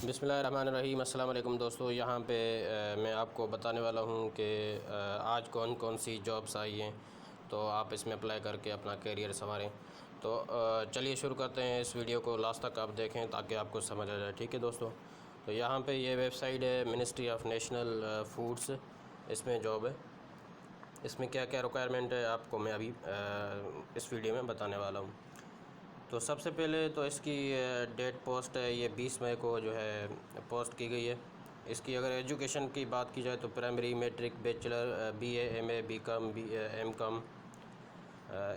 बिस्मिल्लाहिर्रहमानिर्रहीम। अस्सलाम वालेकुम दोस्तों, यहाँ पे मैं आपको बताने वाला हूँ कि आज कौन कौन सी जॉब्स आई हैं, तो आप इसमें अप्लाई करके अपना करियर संवारें। तो चलिए शुरू करते हैं। इस वीडियो को लास्ट तक आप देखें ताकि आपको समझ आ जाए। ठीक है दोस्तों, तो यहाँ पे ये वेबसाइट है मिनिस्ट्री ऑफ नेशनल फूड्स, इसमें जॉब है। इसमें क्या क्या रिक्वायरमेंट है आपको मैं अभी इस वीडियो में बताने वाला हूँ। तो सबसे पहले तो इसकी डेट पोस्ट है, ये 20 मई को जो है पोस्ट की गई है। इसकी अगर एजुकेशन की बात की जाए तो primary, matric, bachelor, BA, MA, BCom, MCom,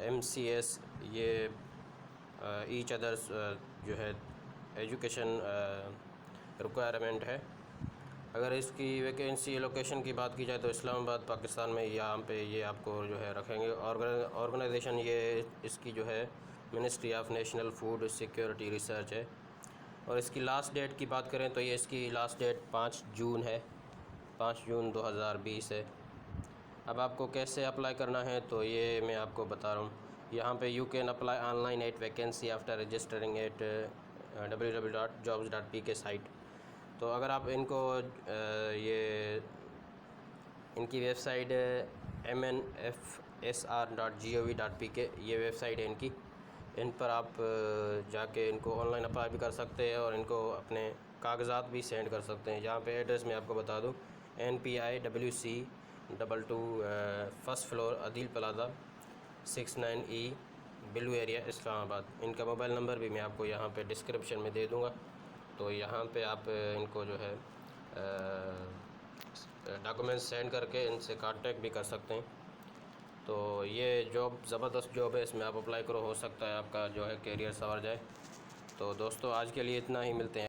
MCS, ये ईच अदर्स जो है एजुकेशन रिक्वायरमेंट है। अगर इसकी वैकेंसी लोकेशन की बात की जाए तो इस्लामाबाद पाकिस्तान में यहाँ पे ये आपको जो है रखेंगे। ऑर्गेनाइजेशन ये इसकी जो है ministry of national food security research है। और इसकी लास्ट डेट की बात करें तो ये इसकी लास्ट डेट 5 जून है, 5 जून 2020 है। अब आपको कैसे अप्लाई करना है तो ये मैं आपको बता रहा हूँ। यहाँ पे you can apply online at vacancy after registering at www.jobs.pk site. तो अगर आप इनको ये इनकी वेबसाइट MNFSR.gov.pk ये वेबसाइट है इनकी। इन पर आप जाके इनको ऑनलाइन अप्लाई भी कर सकते हैं और इनको अपने कागज़ात भी सेंड कर सकते हैं। यहाँ पे एड्रेस मैं आपको बता दूँ, NPI WC 22 first floor Adeel plaza 69E blue area Islamabad. इनका मोबाइल नंबर भी मैं आपको यहाँ पे डिस्क्रिप्शन में दे दूँगा। तो यहाँ पे आप इनको जो है डॉक्यूमेंट्स सेंड करके इनसे कांटेक्ट भी कर सकते हैं। तो ये जॉब ज़बरदस्त जॉब है, इसमें आप अप्लाई करो, हो सकता है आपका जो है करियर संवर जाए। तो दोस्तों आज के लिए इतना ही, मिलते हैं।